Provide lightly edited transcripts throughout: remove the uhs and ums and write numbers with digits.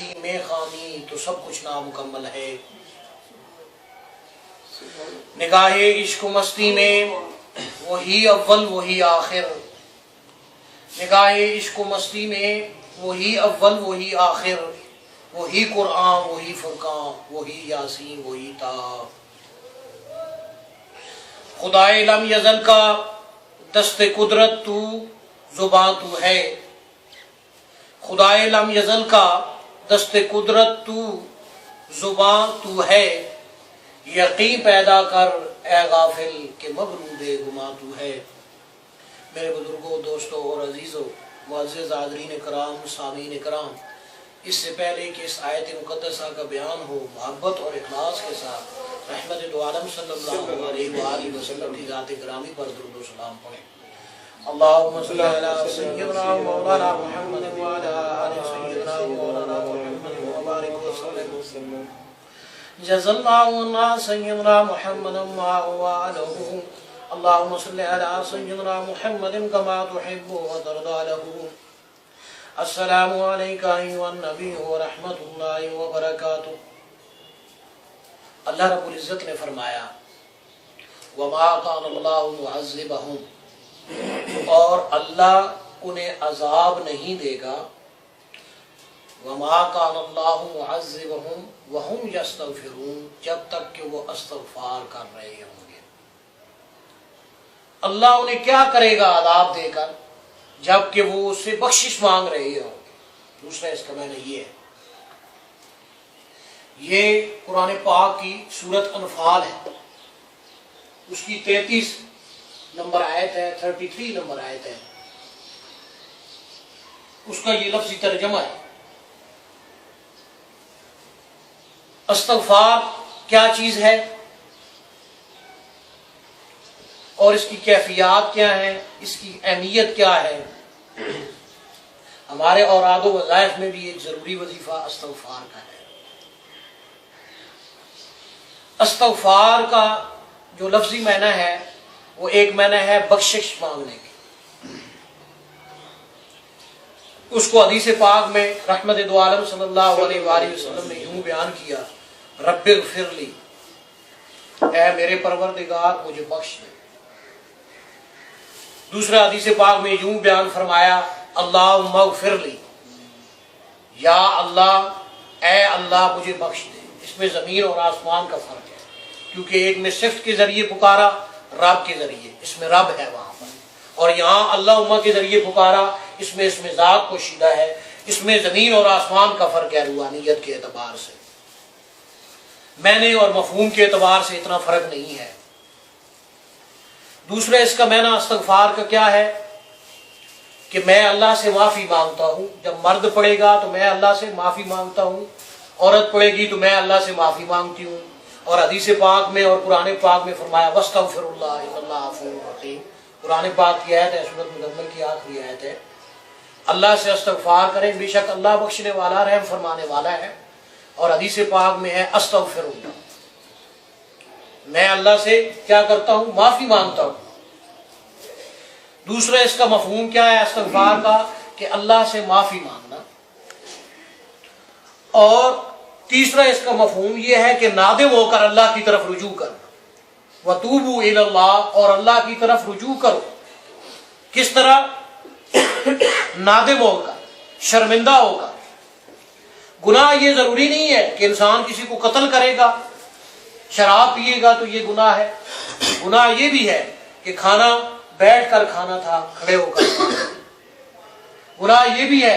مستی میں خامی تو سب کچھ نامکمل ہے۔ نگاہ عشق و مستی میں وہی اول وہی آخر، نگاہ عشق و مستی میں وہی اول وہی آخر، وہی قرآن وہی فرقان وہی یاسین وہی تا۔ خدائے لم یزل کا دست قدرت تو زباں تو ہے، خدائے لم یزل کا دست قدرت تو زباں تو ہے، یقین پیدا کر اے غافل کہ مغرور گما تو ہے۔ میرے بزرگوں، دوستوں اور عزیزوں، معزز حاضرین کرام، سامعین کرام، اس سے پہلے کہ اس آیت مقدسہ کا بیان ہو، محبت اور اخلاص کے ساتھ رحمت دو عالم صلی اللہ علیہ وآلہ وسلم کی ذات گرامی پر درود و سلام پڑھیں۔ اللہم صلی علی سیدنا مولانا محمد وعلی آل سیدنا مولانا محمد وبارک وسلم۔ جزا اللہ عنا سیدنا محمد وآلہ، اللہم صلی علی سیدنا محمد کما تحب وترضى له۔ السلام علیکم ایھا النبی ورحمۃ اللہ وبرکاتہ۔ اللہ رب العزت نے فرمایا وما کان اللہ معذبہم، اور اللہ انہیں عذاب نہیں دے گا، وما کان اللہ معذبہم وہم یستغفرون، جب تک کہ وہ استغفار کر رہے ہوں گے۔ اللہ انہیں کیا کرے گا عذاب دے کر، جب کہ وہ اس سے بخشش مانگ رہے ہوں گے۔ دوسرا اس کا معنی یہ ہے، یہ قرآن پاک کی سورت انفال ہے، اس کی 33 نمبر آیت ہے، 33 نمبر آیت ہے، اس کا یہ لفظی ترجمہ ہے۔ استغفار کیا چیز ہے اور اس کی کیفیات کیا ہیں، اس کی اہمیت کیا ہے؟ ہمارے اوراد و وظائف میں بھی ایک ضروری وظیفہ استغفار کا ہے۔ استغفار کا جو لفظی معنی ہے وہ ایک معنی ہے بخشش مانگنے کی۔ اس کو حدیث پاک میں رحمت دو عالم صلی اللہ علیہ وآلہ وسلم نے یوں بیان کیا، رب اغفر لی، اے میرے پروردگار مجھے بخش دے۔ دوسرا حدیث پاک میں یوں بیان فرمایا، اللہم اغفر لی، یا اللہ اے اللہ مجھے بخش دے۔ اس میں زمین اور آسمان کا فرق ہے، کیونکہ ایک میں صفت کے ذریعے پکارا، رب کے ذریعے، اس میں رب ہے وہاں پر، اور یہاں اللہم کے ذریعے پکارا، اس میں ذات پوشیدہ ہے۔ اس میں زمین اور آسمان کا فرق ہے روحانیت کے اعتبار سے، معنی اور مفہوم کے اعتبار سے اتنا فرق نہیں ہے۔ دوسرا اس کا معنی استغفار کا کیا ہے کہ میں اللہ سے معافی مانگتا ہوں۔ جب مرد پڑھے گا تو میں اللہ سے معافی مانگتا ہوں، عورت پڑھے گی تو میں اللہ سے معافی مانگتی ہوں۔ اور حدیث پاک میں اور قرآن پاک میں فرمایا وَاسْتَغْفِرُ اللَّهَ إِنَّ اللَّهَ غَفُورٌ رَحِيمٌ۔ قرآن پاک کی آیت ہے، سورۃ مزمل کی آخری آیت ہے۔ اللہ سے استغفار کریں، بے شک اللہ بخشنے والا رحم فرمانے والا ہے۔ اور حدیث پاک میں ہے استغفر اللہ، میں اللہ سے کیا کرتا ہوں؟ معافی مانگتا ہوں۔ دوسرا اس کا مفہوم کیا ہے استغفار کا کہ اللہ سے معافی مانگنا، اور تیسرا اس کا مفہوم یہ ہے کہ نادم ہو کر اللہ کی طرف رجوع کرنا، وَتُوبُوا إِلَى اللَّهِ، اور اللہ کی طرف رجوع کرو۔ کس طرح؟ نادم ہو کر، شرمندہ ہو کر۔ گناہ یہ ضروری نہیں ہے کہ انسان کسی کو قتل کرے گا، شراب پیے گا تو یہ گناہ ہے۔ گناہ یہ بھی ہے کہ کھانا بیٹھ کر کھانا تھا، کھڑے ہو کر کھانا۔ گناہ یہ بھی ہے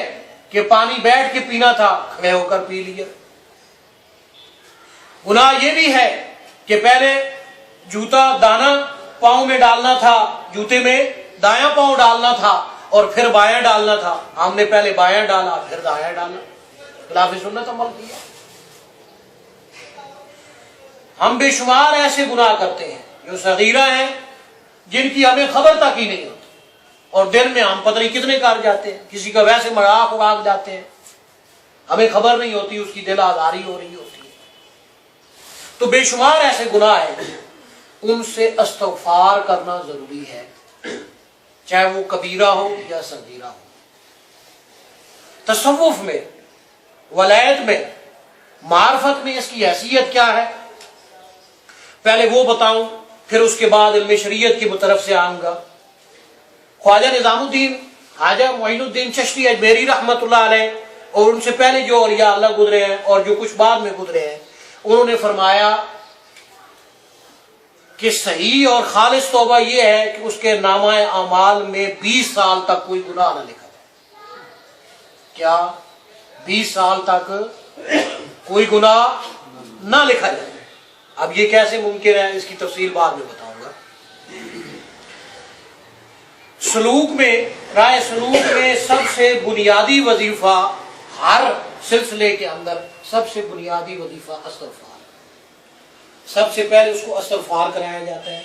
کہ پانی بیٹھ کے پینا تھا، کھڑے ہو کر پی لیا۔ گناہ یہ بھی ہے کہ پہلے جوتا دانا پاؤں میں ڈالنا تھا، جوتے میں دایاں پاؤں ڈالنا تھا اور پھر بایاں ڈالنا تھا، ہم نے پہلے بایاں ڈالا پھر دایاں ڈالا، خلاف سنت عمل کیا۔ ہم بے شمار ایسے گناہ کرتے ہیں جو صغیرہ ہیں، جن کی ہمیں خبر تک ہی نہیں ہوتی، اور دن میں ہم پتہ نہیں کتنے کر جاتے ہیں۔ کسی کا ویسے مذاق اڑا جاتے ہیں، ہمیں خبر نہیں ہوتی، اس کی دل آزاری ہو رہی ہوتی ہے۔ تو بے شمار ایسے گناہ ہیں، ان سے استغفار کرنا ضروری ہے، چاہے وہ کبیرہ ہو یا صغیرہ ہو۔ تصوف میں ولایت میں، معرفت میں اس کی حیثیت کیا ہے، پہلے وہ بتاؤں، پھر اس کے بعد علم شریعت کی طرف سے آؤں گا۔ خواجہ نظام الدین خواجہ معین الدین چشتی اجمیری رحمۃ اللہ علیہ اور ان سے پہلے جو اولیاء اللہ گزرے ہیں اور جو کچھ بعد میں گزرے ہیں، انہوں نے فرمایا کہ صحیح اور خالص توبہ یہ ہے کہ اس کے نامہ اعمال میں 20 سال تک کوئی گناہ نہ لکھا جائے۔ کیا 20 سال تک کوئی گناہ نہ لکھا جائے؟ اب یہ کیسے ممکن ہے، اس کی تفصیل بعد میں بتاؤں گا۔ سلوک میں، رائے سلوک میں سب سے بنیادی وظیفہ، ہر سلسلے کے اندر سب سے بنیادی وظیفہ استغفار، سب سے پہلے اس کو استغفار کرایا جاتا ہے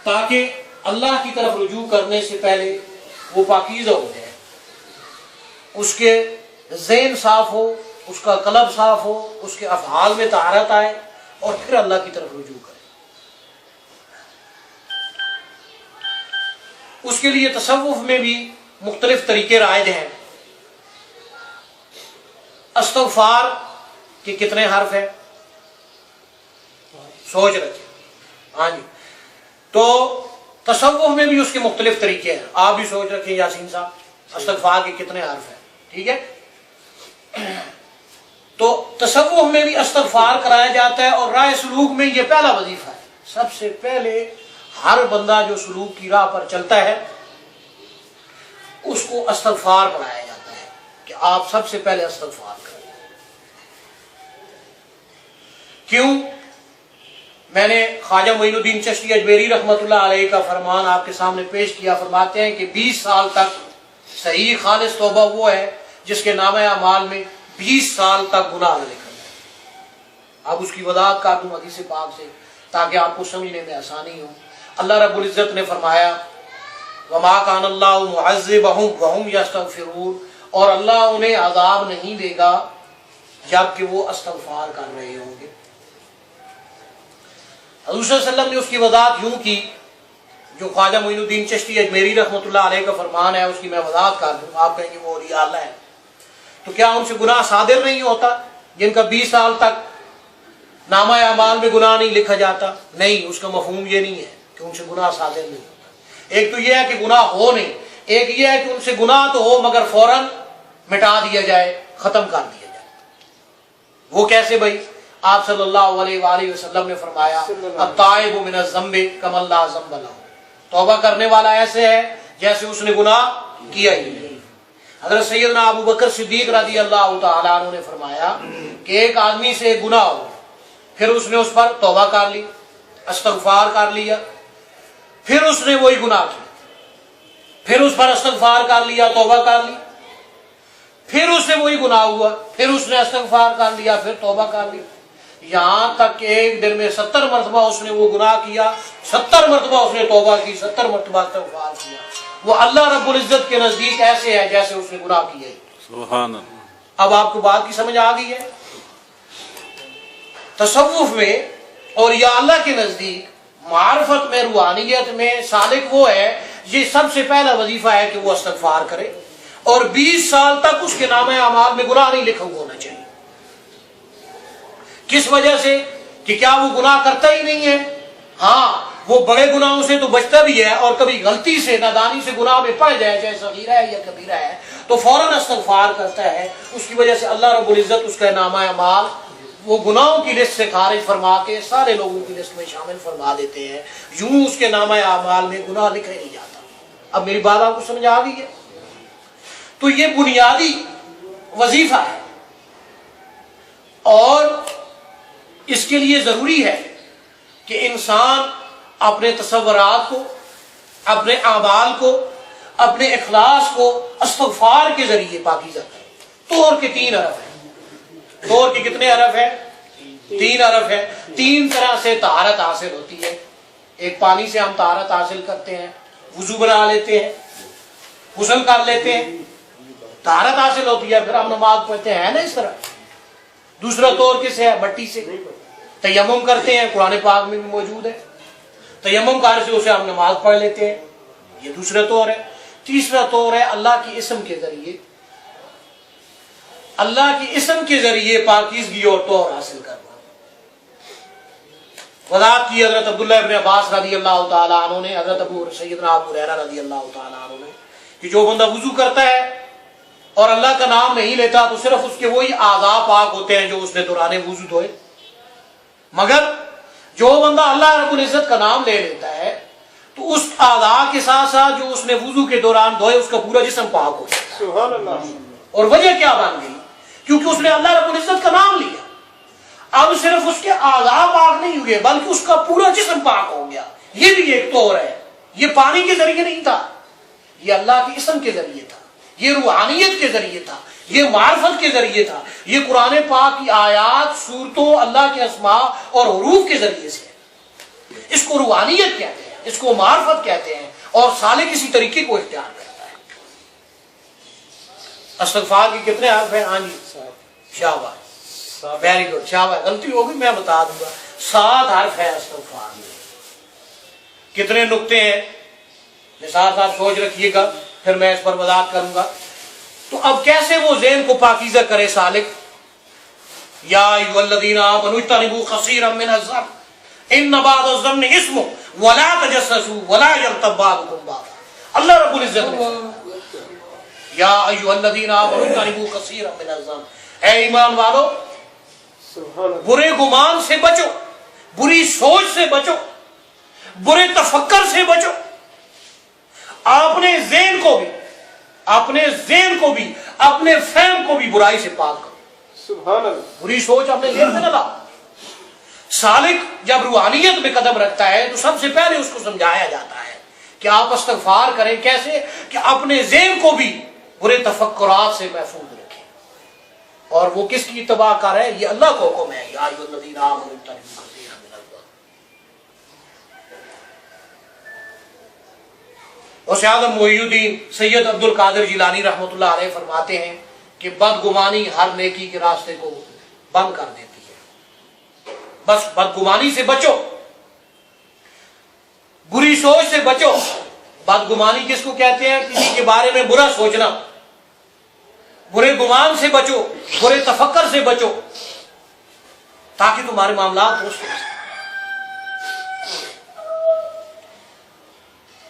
تاکہ اللہ کی طرف رجوع کرنے سے پہلے وہ پاکیزہ ہو جائے، اس کے ذہن صاف ہو، اس کا قلب صاف ہو، اس کے افعال میں طہارت آئے اور پھر اللہ کی طرف رجوع کرے۔ اس کے لیے تصوف میں بھی مختلف طریقے رائج ہیں۔ استغفار کے کتنے حرف ہیں؟ سوچ رکھیں، ہاں جی۔ تو تصوف میں بھی اس کے مختلف طریقے ہیں، آپ بھی سوچ رکھیں یاسین صاحب، استغفار کے کتنے حرف ہیں، ٹھیک ہے؟ تو تصوف میں بھی استغفار کرایا جاتا ہے، اور رائے سلوک میں یہ پہلا وظیفہ ہے۔ سب سے پہلے ہر بندہ جو سلوک کی راہ پر چلتا ہے اس کو استغفار پڑھایا جاتا ہے کہ آپ سب سے پہلے استغفار کریں۔ کیوں؟ میں نے خواجہ معین الدین چشتی اجمیری رحمۃ اللہ علیہ کا فرمان آپ کے سامنے پیش کیا، فرماتے ہیں کہ 20 سال تک صحیح خالص توبہ وہ ہے جس کے نامہ اعمال میں 20 سال تک گناہ نہ لکھا جائے۔ اب اس کی وضاحت کر دوں حدیث پاک سے تاکہ آپ کو سمجھنے میں آسانی ہو۔ اللہ رب العزت نے فرمایا وَمَا كَانَ اللَّهُ مُعَذِّبَهُمْ وَهُمْ يَسْتَغْفِرُونَ، اور اللہ انہیں عذاب نہیں دے گا جبکہ وہ استغفار کر رہے ہوں گے۔ حضور صلی اللہ علیہ وسلم نے اس کی وضاحت یوں کی، جو خواجہ معین الدین چشتی اجمیری رحمۃ اللہ علیہ کا فرمان ہے اس کی میں وضاحت کر دوں۔ آپ کہیں گے وہ اولیاء اللہ ہے، تو کیا ان سے گناہ صادر نہیں ہوتا جن کا 20 سال تک نامہ اعمال میں گناہ نہیں لکھا جاتا؟ نہیں، اس کا مفہوم یہ نہیں ہے کہ ان سے گناہ صادر نہیں ہوتا۔ ایک تو یہ ہے کہ گناہ ہو نہیں، ایک یہ ہے کہ ان سے گناہ تو ہو مگر فوراً مٹا دیا جائے، ختم کر دیا جائے۔ وہ کیسے بھائی؟ آپ صلی اللہ علیہ وآلہ وسلم نے فرمایا التائب من الذنب کمن لا ذنب لہ، توبہ کرنے والا ایسے ہے جیسے اس نے گناہ کیا ہی نہیں۔ حضرت سیدنا ابو بکر صدیق رضی اللہ تعالیٰ عنہ نے فرمایا کہ ایک آدمی سے گناہ ہو، پھر اس نے اس پر توبہ کر لی، استغفار کر لیا، پھر اس نے وہی گناہ کیا، پھر اس پر استغفار کر لیا، توبہ کر لی، پھر اس نے وہی گناہ ہوا، پھر اس نے استغفار کر لیا، پھر توبہ کر لی، یہاں تک کہ ایک دن میں 70 مرتبہ اس نے وہ گناہ کیا، 70 مرتبہ اس نے توبہ کی، 70 مرتبہ استغفار کیا۔ وہ اللہ رب العزت کے نزدیک ایسے ہے جیسے اس نے گناہ کیا ہی۔ سبحان اللہ۔ اب آپ کو بات کی سمجھ آ گئی ہے؟ تصوف میں اور یا اللہ کے نزدیک معرفت میں، روحانیت میں سالک وہ ہے، یہ سب سے پہلا وظیفہ ہے کہ وہ استغفار کرے، اور 20 سال تک اس کے نامہ اعمال میں گناہ نہیں لکھا ہوا ہونا چاہیے۔ کس وجہ سے؟ کہ کیا وہ گناہ کرتا ہی نہیں ہے؟ ہاں، وہ بڑے گناہوں سے تو بچتا بھی ہے، اور کبھی غلطی سے، نادانی سے گناہ میں پڑ جائے، چاہے صغیرہ ہے یا کبیرہ ہے، تو فوراً استغفار کرتا ہے۔ اس کی وجہ سے اللہ رب العزت اس کا نامہ اعمال وہ گناہوں کی لسٹ سے خارج فرما کے سارے لوگوں کی لسٹ میں شامل فرما دیتے ہیں، یوں اس کے نامہ اعمال میں گناہ لکھا ہی نہیں جاتا۔ اب میری بات آپ کو سمجھ آ گئی ہے؟ تو یہ بنیادی وظیفہ ہے، اور اس کے لیے ضروری ہے کہ انسان اپنے تصورات کو، اپنے اعمال کو، اپنے اخلاص کو استغفار کے ذریعے پاکیزہ کرے۔ طور کے 3 حرف ہیں۔ طور کے کتنے حرف ہیں؟ 3 حرف ہیں۔ 3 طرح سے طہارت حاصل ہوتی ہے۔ ایک پانی سے ہم طہارت حاصل کرتے ہیں، وضو بنا لیتے ہیں، غسل کر لیتے ہیں، طہارت حاصل ہوتی ہے، پھر ہم نماز پڑھتے ہیں نا اس طرح۔ دوسرا طور کس ہے؟ مٹی سے تیمم کرتے ہیں، قرآن پاک میں بھی موجود ہے، تیمم کار سے اسے ہم نماز پڑھ لیتے ہیں، یہ دوسرا طور ہے۔ تیسرا طور ہے اللہ کی اسم کے ذریعے اللہ کی اسم کے ذریعے پاکیزگی اور طور حاصل کرنا۔ وضاحت کی حضرت عبداللہ ابن عباس رضی اللہ تعالیٰ عنہ نے، حضرت سیدنا ابو ہریرہ رضی اللہ تعالیٰ عنہ نے، کہ جو بندہ وضو کرتا ہے اور اللہ کا نام نہیں لیتا تو صرف اس کے وہی اعضاء پاک ہوتے ہیں جو اس نے دوران وضو دھوئے، مگر جو بندہ اللہ رب العزت کا نام لے لیتا ہے تو اس اعضاء کے ساتھ ساتھ جو اس نے وضو کے دوران دھوئے اس کا پورا جسم پاک ہو جاتا ہے۔ سبحان اللہ۔ اور وجہ کیا بن گئی؟ کیونکہ اس نے اللہ رب العزت کا نام لیا۔ اب صرف اس کے اعضاء پاک نہیں ہوئے بلکہ اس کا پورا جسم پاک ہو گیا۔ یہ بھی ایک طور ہے، یہ پانی کے ذریعے نہیں تھا، یہ اللہ کے اسم کے ذریعے تھا، یہ روحانیت کے ذریعے تھا، یہ معرفت کے ذریعے تھا، یہ قرآن پاک کی آیات، سورتوں، اللہ کے اسماء اور حروف کے ذریعے سے ہے۔ اس کو روحانیت کہتے ہیں، اس کو معرفت کہتے ہیں، اور سالک کسی طریقے کو اختیار کرتا ہے۔ استغفار کے کتنے حرف ہیں؟ ہاں جی، شاباش، ویری گڈ، شاباش، غلطی ہوگی میں بتا دوں گا، 7 حرف ہے استغفار میں۔ کتنے نقطے ہیں نثار صاحب سوچ رکھیے گا، پھر میں اس پر وضاحت کروں گا۔ تو اب کیسے وہ ذہن کو پاکیزہ کرے سالک؟ یا ایھا الذین آمنوا اجتنبوا کثیرا من الظن ان بعض الظن اسم ولا تجسسوا ولا یغتب بعضکم بعضا۔ اللہ رب العزت نے یا ایھا الذین آمنوا اجتنبوا کثیرا من الظن، اے ایمان والو برے گمان سے بچو، بری سوچ سے بچو، برے تفکر سے بچو۔ اپنے ذہن کو بھی، اپنے فہم کو بھی برائی سے پاک کرو۔ سبحان اللہ۔ بری سوچ اپنے ذہن میں نہ لاؤ۔ سالک جب روحانیت میں قدم رکھتا ہے تو سب سے پہلے اس کو سمجھایا جاتا ہے کہ آپ استغفار کریں، کیسے کہ اپنے ذہن کو بھی برے تفکرات سے محفوظ رکھیں۔ اور وہ کس کی اتباع کر ہے؟ یہ اللہ کو حکم ہے، یا ایھا الذین آمنوا اجتنبوا کثیرا من الظن۔ اور سیاض محی الدین سید عبد القادر جیلانی رحمۃ اللہ علیہ فرماتے ہیں کہ بدگمانی ہر نیکی کے راستے کو بند کر دیتی ہے۔ بس بدگمانی سے بچو، بری سوچ سے بچو۔ بدگمانی کس کو کہتے ہیں؟ کسی کے بارے میں برا سوچنا۔ برے گمان سے بچو، برے تفکر سے بچو، تاکہ تمہارے معاملات درست ہو سکیں۔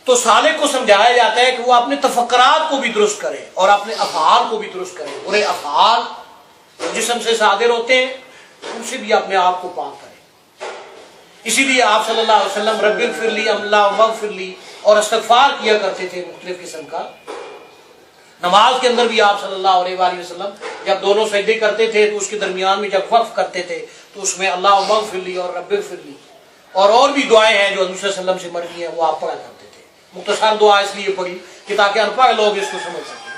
تو سالک کو سمجھایا جاتا ہے کہ وہ اپنے تفکرات کو بھی درست کرے اور اپنے افعال کو بھی درست کرے۔ برے افعال جو جسم سے صادر ہوتے ہیں ان سے بھی اپنے آپ کو پاک کرے۔ اسی لیے آپ صلی اللہ علیہ وسلم رب اغفر لی، اللہم اغفر لی اور استغفار کیا کرتے تھے مختلف قسم کا۔ نماز کے اندر بھی آپ صلی اللہ علیہ وآلہ وسلم جب دونوں سجدے کرتے تھے تو اس کے درمیان میں جب وقف کرتے تھے تو اس میں اللہم اغفر لی اور رب اغفر لی اور بھی دعائیں ہیں جو حضور صلی اللہ علیہ وسلم سے مرضی ہیں وہ آپ پڑھا کرتے تھے۔ مختصر دعا اس لیے پڑھی کہ تاکہ ان پڑھ لوگ اس کو سمجھ سکیں۔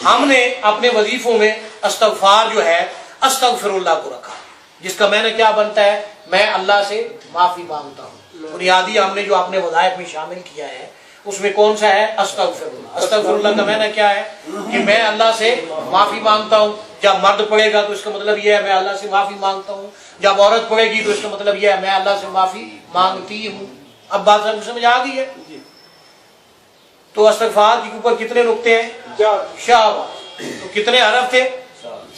ہم نے اپنے وظیفوں میں استغفار جو ہے استغفر اللہ کو رکھا، جس کا میں نے کیا بنتا ہے؟ میں اللہ سے معافی مانگتا ہوں۔ بنیادی ہم نے جو اپنے وظائف میں شامل کیا ہے اس میں کون سا ہے؟ استغفر اللہ۔ استغفر اللہ کا میں نے کیا ہے کہ میں اللہ سے معافی مانگتا ہوں۔ جب مرد پڑھے گا تو اس کا مطلب یہ ہے میں اللہ سے معافی مانگتا ہوں، جب عورت پڑھے گی تو اس کا مطلب یہ ہے میں اللہ سے معافی مانگتی ہوں۔ اب بات سمجھ آ گئی ہے؟ تو استغفار کے اوپر کتنے نقطے ہیں؟ شاباش۔ تو کتنے حرف تھے؟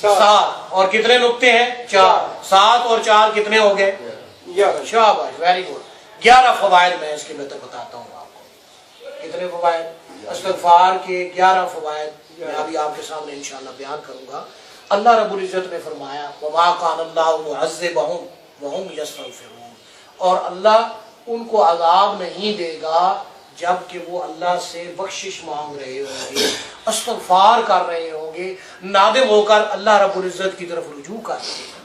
7۔ اور کتنے نقطے ہیں؟ 4۔ 7 اور 4 کتنے ہو گئے؟ شاباش، ویری گڈ۔ 11 فوائد میں اس کے بتاتا ہوں آپ کو۔ کتنے فوائد؟ استغفار کے 11 فوائد میں ابھی آپ کے سامنے انشاءاللہ بیان کروں گا۔ اللہ رب العزت نے فرمایا وَمَا كَانَ اللَّهُ مُعَذِّبَهُمْ وَهُمْ يَسْتَغْفِرُونَ، اور اللہ ان کو عذاب نہیں دے گا جب کہ وہ اللہ سے بخشش مانگ رہے ہوں گے، استغفار کر رہے ہوں گے، نادم ہو کر اللہ رب العزت کی طرف رجوع کر رہے ہیں۔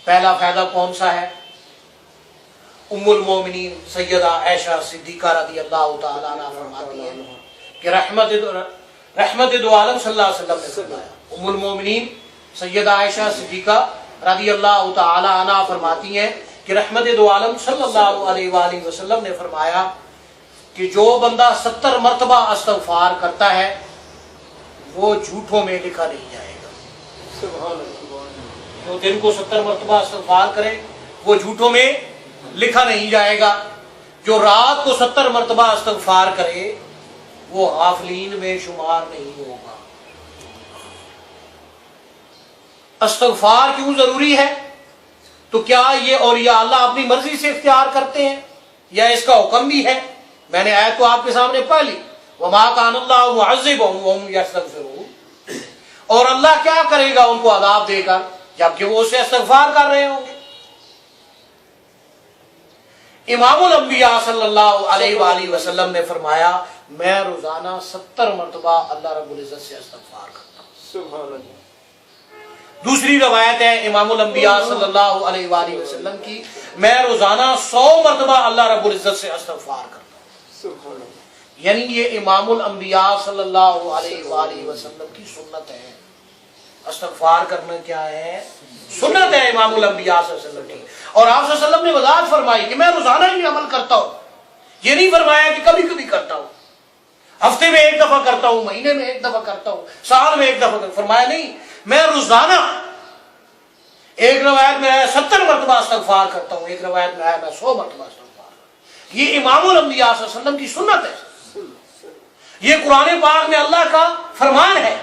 پہلا فائدہ کون سا ہے؟ ام المومنین سیدہ عائشہ صدیقہ رضی اللہ تعالی عنہ فرماتی ہیں کہ رحمت دو عالم صلی اللہ علیہ وسلم نے فرمایا، ام المومنین سیدہ عائشہ صدیقہ رضی اللہ تعالی عنہ فرماتی ہیں کہ رحمت دو عالم صلی اللہ علیہ وآلہ وسلم نے فرمایا کہ جو بندہ 70 مرتبہ استغفار کرتا ہے وہ جھوٹوں میں لکھا نہیں جائے گا۔ سبحان اللہ۔ جو دن کو 70 مرتبہ استغفار کرے وہ جھوٹوں میں لکھا نہیں جائے گا۔ جو رات کو 70 مرتبہ استغفار کرے وہ غافلین میں شمار نہیں ہوگا۔ استغفار کیوں ضروری ہے؟ تو کیا یہ اولیاء اللہ اپنی مرضی سے اختیار کرتے ہیں یا اس کا حکم بھی ہے؟ میں نے آیت تو آپ کے سامنے پڑھ لی، وَمَا كَانَ اللَّهُ مُعَذِّبَهُمْ وَهُمْ يَسْتَغْفِرُونَ، اور اللہ کیا کرے گا ان کو عذاب دے کر جبکہ وہ اسے استغفار کر رہے ہوں گے۔ امام الانبیاء صلی اللہ علیہ وآلہ وسلم نے فرمایا میں روزانہ 70 مرتبہ اللہ رب العزت سے استغفار کرتا ہوں۔ سبحان اللہ۔ دوسری روایت ہے امام الانبیاء صلی اللہ علیہ وآلہ وسلم کی، میں روزانہ 100 مرتبہ اللہ رب العزت سے استغفار کرتا ہوں۔ سبحان اللہ۔ یعنی یہ امام الانبیاء صلی اللہ علیہ وآلہ وسلم کی سنت ہے۔ استغفار کرنا کیا ہے؟ سنت ہے امام الانبیاء صلی اللہ علیہ وسلم کی، اور آپ صلی اللہ علیہ وسلم نے وضاحت فرمائی کہ میں روزانہ ہی عمل کرتا ہوں، یہ نہیں فرمایا کہ کبھی کبھی کرتا ہوں، ہفتے میں ایک دفعہ کرتا ہوں، مہینے میں ایک دفعہ کرتا ہوں، سال میں ایک دفعہ کرتا ہوں، فرمایا نہیں، میں روزانہ، ایک روایت میں ہے 70 مرتبہ استغفار کرتا ہوں، ایک روایت میں ہے میں 100 مرتبہ استغفار کرتا ہوں۔ یہ امام الانبیاء صلی اللہ علیہ وسلم کی سنت ہے، یہ قرآن پاک میں اللہ کا فرمان ہے۔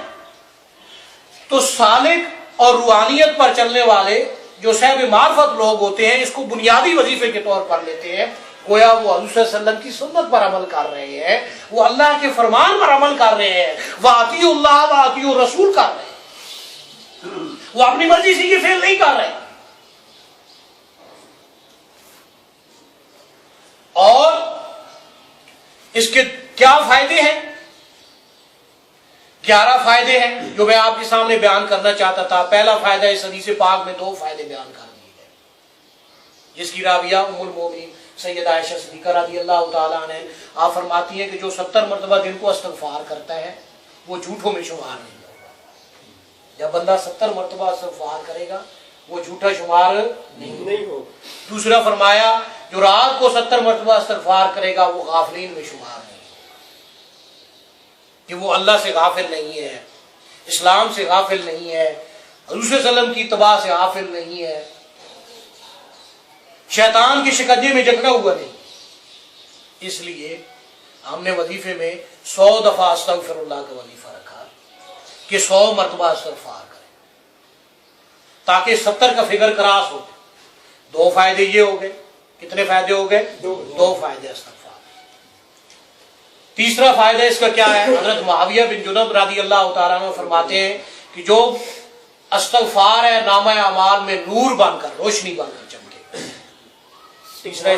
تو سالک اور روحانیت پر چلنے والے جو صاحب معرفت لوگ ہوتے ہیں اس کو بنیادی وظیفے کے طور پر لیتے ہیں، گویا وہ حضور صلی اللہ علیہ وسلم کی سنت پر عمل کر رہے ہیں، وہ اللہ کے فرمان پر عمل کر رہے ہیں، وَأَطِيعُوا اللَّهَ وَأَطِيعُوا الرَّسُولَ کر رہے ہیں، وہ اپنی مرضی سے یہ فعل نہیں کر رہے۔ اور اس کے کیا فائدے ہیں؟ 11 فائدے ہیں جو میں آپ کے سامنے بیان کرنا چاہتا تھا۔ پہلا فائدہ اس حدیث پاک میں 2 فائدے بیان کر دیے گئے، جس کی راویہ ام المومنین سیدہ عائشہ صدیقہ رضی اللہ تعالیٰ عنہ آپ فرماتی ہیں کہ جو 70 مرتبہ دن کو استغفار کرتا ہے وہ جھوٹوں میں شمار نہیں ہوگا۔ جب بندہ 70 مرتبہ استغفار کرے گا وہ جھوٹا شمار نہیں ہوگا۔ دوسرا فرمایا جو رات کو 70 مرتبہ استغفار کرے گا وہ غافلین میں شمار نہیں، کہ وہ اللہ سے غافل نہیں ہے، اسلام سے غافل نہیں ہے، حضور صلی اللہ علیہ وسلم کی اتباع سے غافل نہیں ہے، شیطان کے شکنجے میں جکڑا ہوا نہیں۔ اس لیے ہم نے وظیفے میں 100 دفعہ استغفر اللہ کا وظیفہ رکھا کہ 100 مرتبہ استغفار کریں تاکہ 70 کا فگر کراس ہو۔ 2 فائدے یہ ہو گئے، کتنے فائدے ہو گئے؟ 2 فائدے استغفار۔ تیسرا فائدہ اس کا کیا ہے؟ حضرت معاویہ بن جنب رضی اللہ تعالیٰ عنہ فرماتے ہیں کہ جو استغفار ہے نامہ اعمال میں نور بن کر، روشنی بن کر چمکے۔ تیسرا